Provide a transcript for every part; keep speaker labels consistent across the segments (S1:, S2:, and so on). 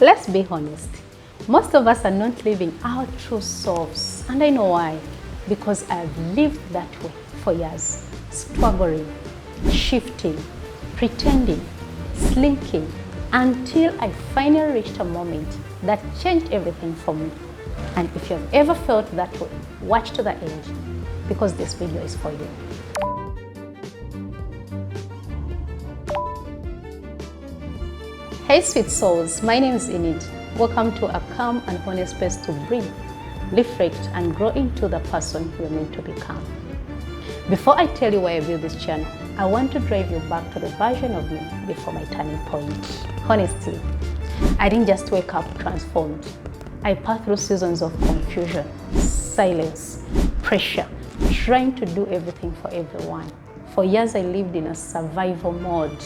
S1: Let's be honest. Most of us are not living our true selves, and I know why. Because I've lived that way for years, struggling, shifting, pretending, slinking, until I finally reached a moment that changed everything for me. And if you've ever felt that way, watch to the end, because this video is for you. Hey sweet souls, my name is Enid. Welcome to a calm and honest space to breathe, reflect and grow into the person you're meant to become. Before I tell you why I built this channel, I want to drive you back to the version of me before my turning point. Honestly, I didn't just wake up transformed. I passed through seasons of confusion, silence, pressure, trying to do everything for everyone. For years I lived in a survival mode.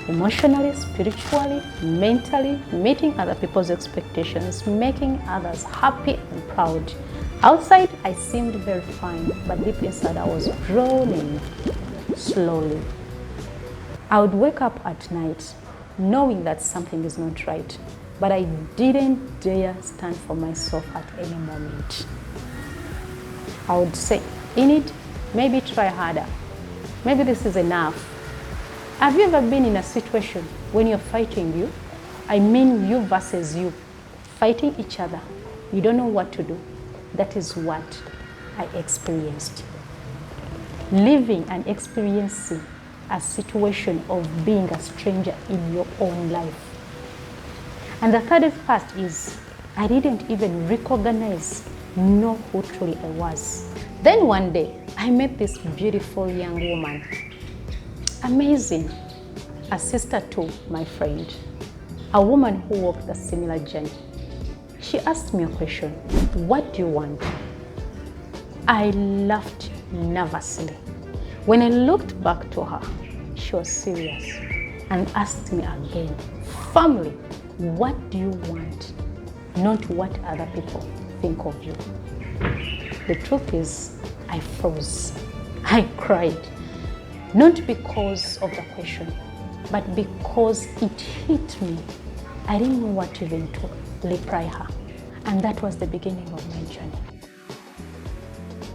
S1: Emotionally, spiritually, mentally, meeting other people's expectations, making others happy and proud. Outside, I seemed very fine, but deep inside, I was drowning slowly. I would wake up at night knowing that something is not right, but I didn't dare stand for myself at any moment. I would say, Enid, maybe try harder. Maybe this is enough. Have you ever been in a situation when you're fighting you? I mean you versus you, fighting each other. You don't know what to do. That is what I experienced. Living and experiencing a situation of being a stranger in your own life. And the third part is, I didn't even recognize, know who truly I was. Then one day, I met this beautiful young woman. Amazing, a sister to my friend, a woman who walked a similar journey. She asked me a question, what do you want? I laughed nervously. When I looked back to her, she was serious and asked me again, firmly, what do you want? Not what other people think of you. The truth is, I froze. I cried. Not because of the question, but because it hit me. I didn't know what even to reply her. And that was the beginning of my journey.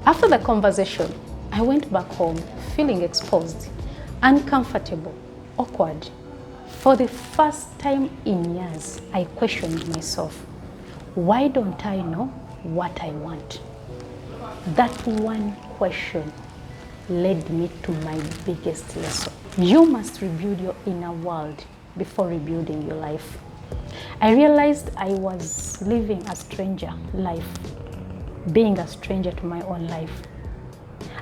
S1: After the conversation, I went back home feeling exposed, uncomfortable, awkward. For the first time in years, I questioned myself. Why don't I know what I want? That one question led me to my biggest lesson. You must rebuild your inner world before rebuilding your life. I realized I was living a stranger life, being a stranger to my own life.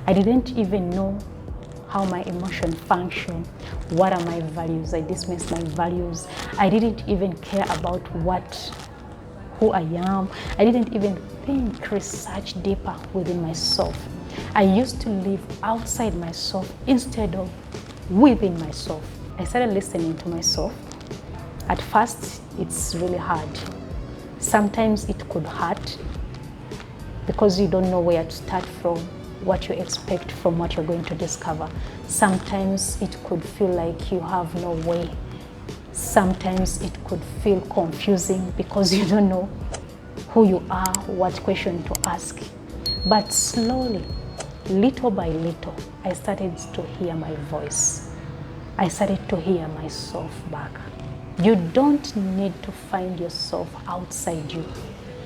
S1: I didn't even know how my emotions function, what are my values. I dismissed my values. I didn't even care about who I am. I didn't even think, research deeper within myself. I used to live outside myself instead of within myself. I started listening to myself. At first, it's really hard. Sometimes it could hurt because you don't know where to start from, what you expect from what you're going to discover. Sometimes it could feel like you have no way. Sometimes it could feel confusing because you don't know who you are, what question to ask. But slowly, little by little, I started to hear my voice. I started to hear myself back. You don't need to find yourself outside you.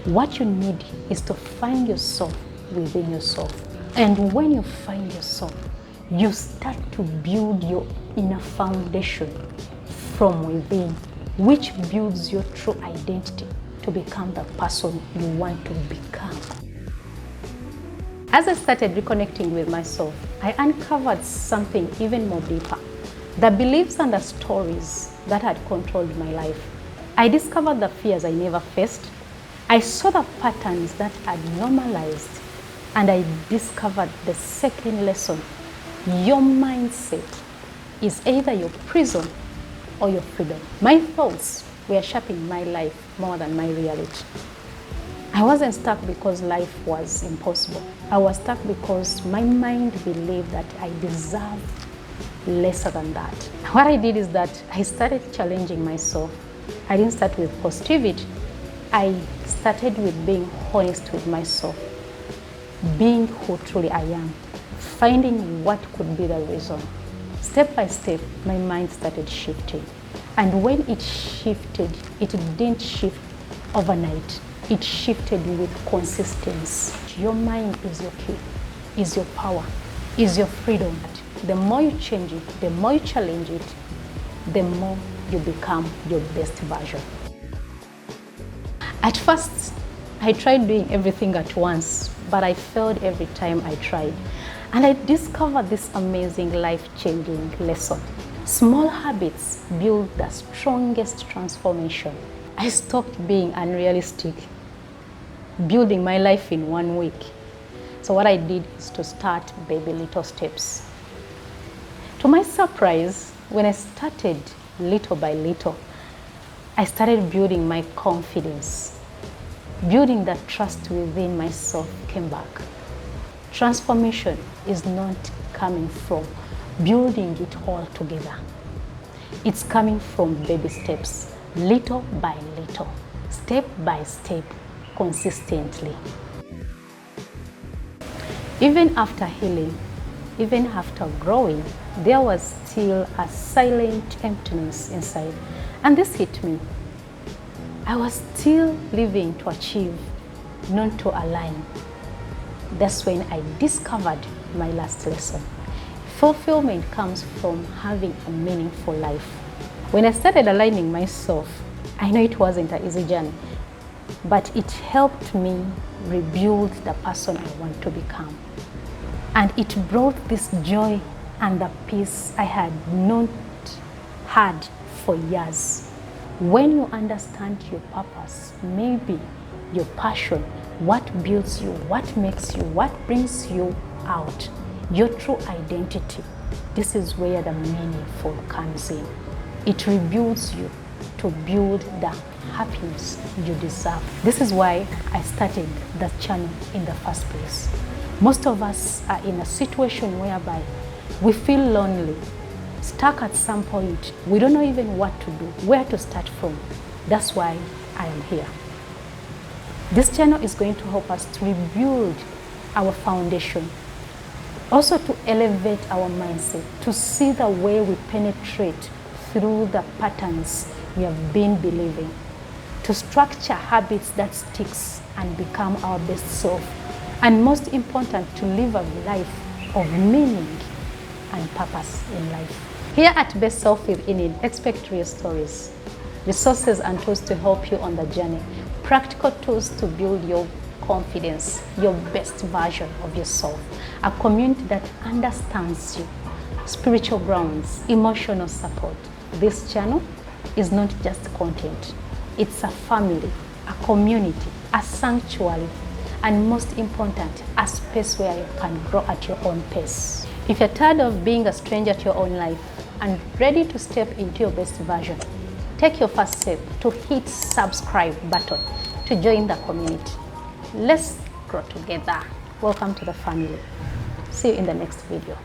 S1: What you need is to find yourself within yourself. And when you find yourself, you start to build your inner foundation from within, which builds your true identity to become the person you want to become. As I started reconnecting with myself, I uncovered something even more deeper. The beliefs and the stories that had controlled my life. I discovered the fears I never faced. I saw the patterns that had normalized. And I discovered the second lesson. Your mindset is either your prison or your freedom. My thoughts were shaping my life more than my reality. I wasn't stuck because life was impossible. I was stuck because my mind believed that I deserved lesser than that. What I did is that I started challenging myself. I didn't start with positivity. I started with being honest with myself, being who truly I am, finding what could be the reason. Step by step, my mind started shifting. And when it shifted, it didn't shift overnight. It shifted with consistency. Your mind is your key, is your power, is your freedom. The more you change it, the more you challenge it, the more you become your best version. At first, I tried doing everything at once, but I failed every time I tried. And I discovered this amazing life-changing lesson. Small habits build the strongest transformation. I stopped being unrealistic, building my life in 1 week. So what I did is to start baby little steps. To my surprise, when I started little by little, I started building my confidence. Building that trust within myself came back. Transformation is not coming from building it all together. It's coming from baby steps, little by little, step by step, consistently. Even after healing, even after growing, there was still a silent emptiness inside. And this hit me. I was still living to achieve, not to align. That's when I discovered my last lesson. Fulfillment comes from having a meaningful life. When I started aligning myself, I know it wasn't an easy journey, but it helped me rebuild the person I want to become. And it brought this joy and the peace I had not had for years. When you understand your purpose, maybe your passion, what builds you, what makes you, what brings you out, your true identity, this is where the meaningful comes in. It rebuilds you to build the happiness you deserve. This is why I started the channel in the first place. Most of us are in a situation whereby we feel lonely, stuck at some point. We don't know even what to do, where to start from. That's why I am here. This channel is going to help us to rebuild our foundation, also to elevate our mindset, to see the way we penetrate through the patterns we have been believing, to structure habits that sticks and become our best self, and most important, to live a life of meaning and purpose in life. Here at Best Self Within, expect real stories, resources and tools to help you on the journey, practical tools to build your confidence, your best version of yourself, a community that understands you, spiritual grounds, emotional support. This channel is not just content, it's a family, a community, a sanctuary, and most important, a space where you can grow at your own pace. If you're tired of being a stranger to your own life and ready to step into your best version, take your first step to hit subscribe button to join the community. Let's grow together. Welcome to the family. See you in the next video.